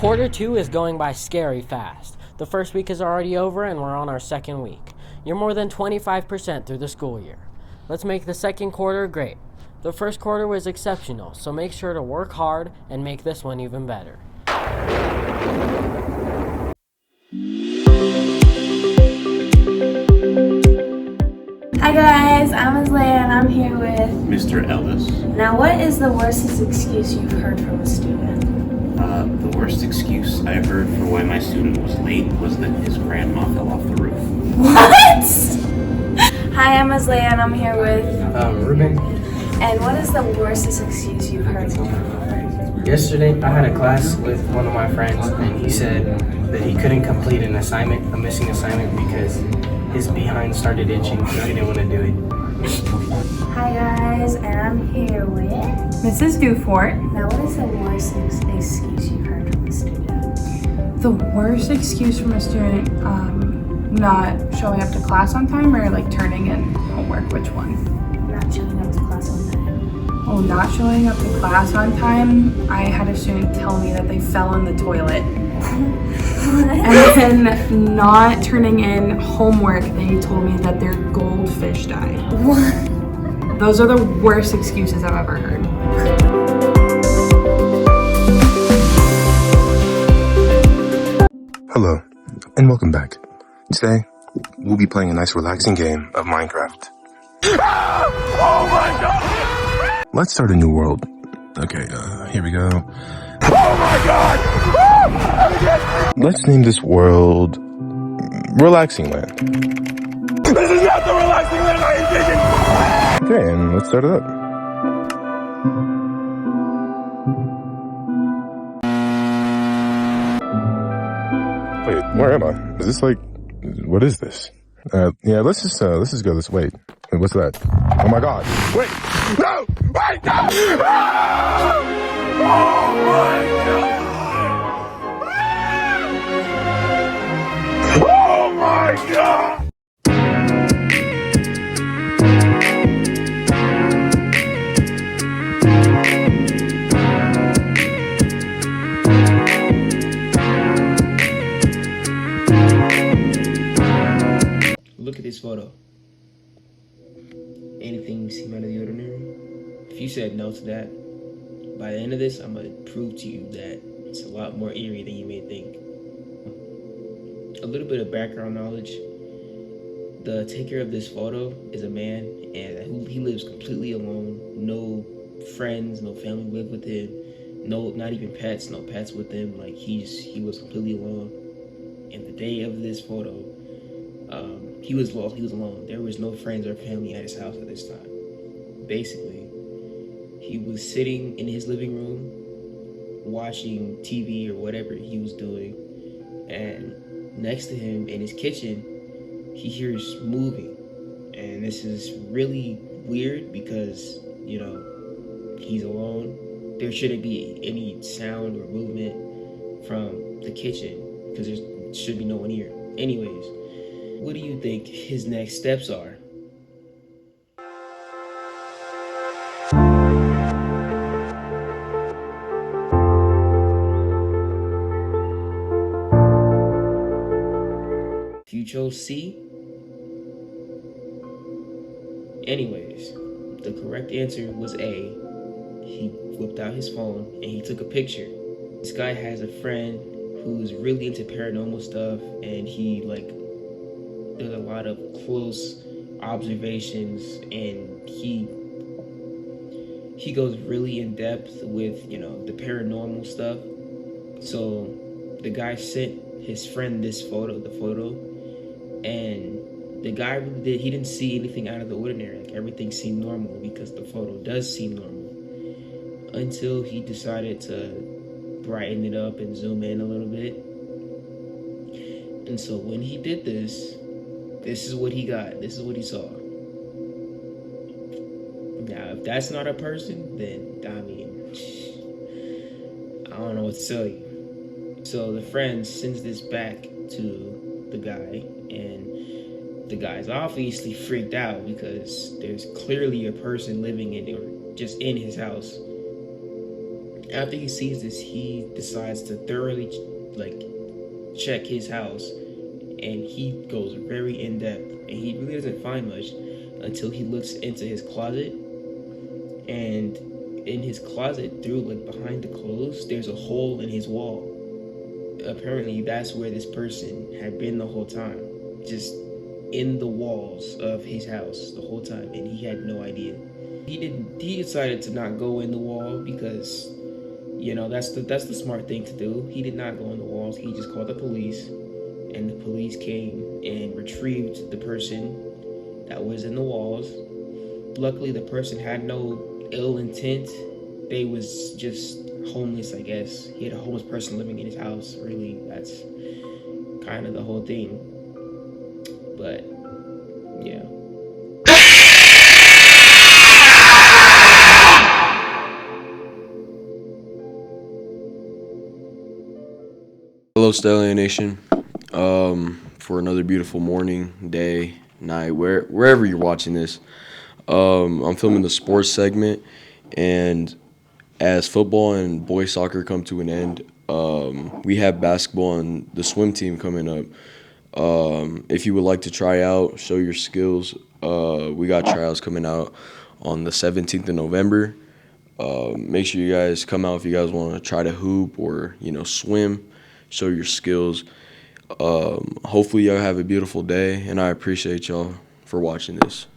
Quarter 2 is going by scary fast. The first week is already over and we're on our second week. You're more than 25% through the school year. Let's make the second quarter great. The first quarter was exceptional, so make sure to work hard and make this one even better. Hi guys, I'm Azalea and I'm here with Mr. Ellis. Now, what is the worstest excuse you've heard from a student? The worst excuse I heard for why my student was late was that his grandma fell off the roof. What? Hi, I'm Azalea and I'm here with Ruben. And what is the worstest excuse you've heard from a student? Yesterday, I had a class with one of my friends, and he said that he couldn't complete a missing assignment, because his behind started itching, so he didn't want to do it. Hi guys, and I'm here with Mrs. Dufort. Now, what is the worst excuse you've heard from a student? The worst excuse from a student, not showing up to class on time, or like turning in homework, which one? Not showing up to class on time. Oh, not showing up to class on time. I had a student tell me that they fell in the toilet. And then not turning in homework, they told me that their goldfish died. What? Those are the worst excuses I've ever heard. Hello, and welcome back. Today, we'll be playing a nice relaxing game of Minecraft. Oh my god! Let's start a new world. Okay, here we go. Oh my god! Let's name this world Relaxing Land. This is not the relaxing land I envisioned! Okay, and let's start it up. Wait, where am I? Is this like, what is this? Yeah, let's just go this way. Wait, what's that? Oh my god. Wait! No! Wait! No! Oh my god! Oh my god! Look at this photo. Anything seem out of the ordinary? If you said no to that, by the end of this, I'm gonna prove to you that it's a lot more eerie than you may think. A little bit of background knowledge. The taker of this photo is a man, and he lives completely alone. No friends, no family live with him. No, not even pets. No pets with him. Like he was completely alone. And the day of this photo, he was lost. He was alone. There was no friends or family at his house at this time. Basically, he was sitting in his living room, watching TV or whatever he was doing, and next to him in his kitchen, he hears moving. And this is really weird because, you know, he's alone. There shouldn't be any sound or movement from the kitchen because there should be no one here. Anyways, what do you think his next steps are? If you chose C, anyways, the correct answer was A. He whipped out his phone and he took a picture. This guy has a friend who's really into paranormal stuff, and he does a lot of close observations, and he goes really in depth with, you know, the paranormal stuff. So the guy sent his friend the photo, and the guy he didn't see anything out of the ordinary. Like, everything seemed normal because the photo does seem normal, until he decided to brighten it up and zoom in a little bit. And so when he did this is what he got. This is what he saw. Now, if that's not a person, then, I mean, I don't know what to tell you. So the friend sends this back to the guy, and the guy's obviously freaked out because there's clearly a person living in or just in his house. After he sees this, he decides to thoroughly check his house, and he goes very in depth, and he really doesn't find much until he looks into his closet. And in his closet, through behind the clothes, there's a hole in his wall. Apparently that's where this person had been the whole time, just in the walls of his house the whole time, and he had no idea. He decided to not go in the wall because, that's the smart thing to do. He did not go in the walls. He just called the police, and the police came and retrieved the person that was in the walls. Luckily, the person had no ill intent. They was just homeless, I guess. He had a homeless person living in his house. Really, that's kind of the whole thing. But yeah. Hello, Stallion Nation. For another beautiful morning, day, night, wherever you're watching this. I'm filming the sports segment, and as football and boys soccer come to an end, we have basketball and the swim team coming up. If you would like to try out, show your skills, we got tryouts coming out on the 17th of November. Make sure you guys come out if you guys want to try to hoop or, swim, show your skills. Hopefully y'all have a beautiful day, and I appreciate y'all for watching this.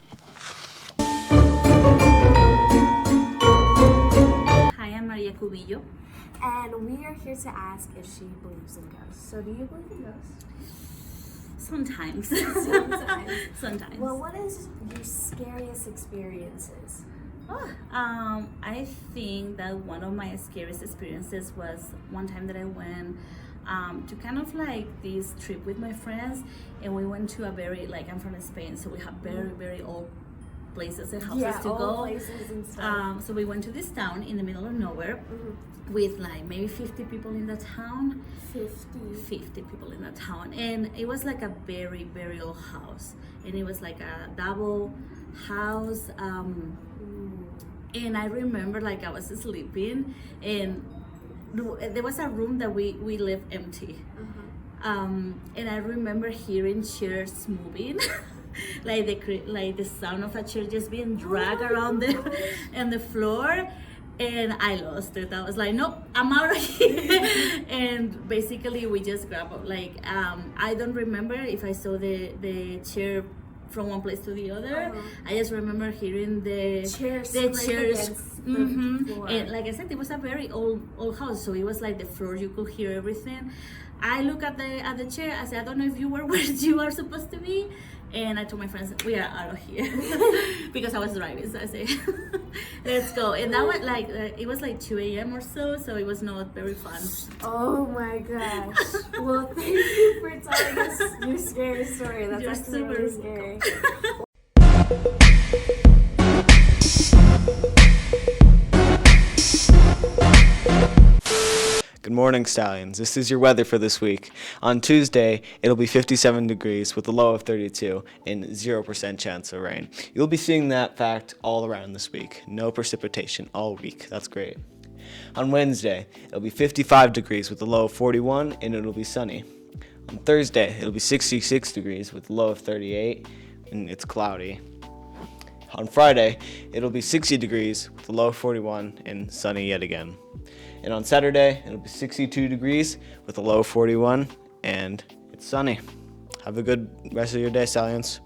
Hi, I'm Maria Cubillo. And we are here to ask if she believes in ghosts. So do you believe in ghosts? Sometimes. Sometimes. Well, what is your scariest experiences? I think that one of my scariest experiences was one time that I went to kind of this trip with my friends, and we went to a very, I'm from Spain, so we have very, very old places and houses to go. Places and stuff. So we went to this town in the middle of nowhere with maybe 50 people in the town. 50 people in the town, and it was a very, very old house, and it was a double house. And I remember I was sleeping, and there was a room that we left empty. And I remember hearing chairs moving. the sound of a chair just being dragged around the floor, and I lost it. I was like, nope, I'm out of here. And basically we just grabbed up. I don't remember if I saw the chair from one place to the other. I just remember hearing the chairs. And like I said, it was a very old house, so it was the floor, you could hear everything. I look at the chair, I said, I don't know if you were where you are supposed to be, and I told my friends, we are out of here. Because I was driving, so I said, let's go. And that was it was 2 a.m. or so it was not very fun. Oh my gosh. Well, thank you for telling us your scary story. That's actually really scary. Good morning, Stallions. This is your weather for this week. On Tuesday, it'll be 57 degrees with a low of 32 and 0% chance of rain. You'll be seeing that fact all around this week. No precipitation all week. That's great. On Wednesday, it'll be 55 degrees with a low of 41 and it'll be sunny. On Thursday, it'll be 66 degrees with a low of 38 and it's cloudy. On Friday, it'll be 60 degrees with a low of 41 and sunny yet again. And on Saturday, it'll be 62 degrees with a low of 41 and it's sunny. Have a good rest of your day, Stallions.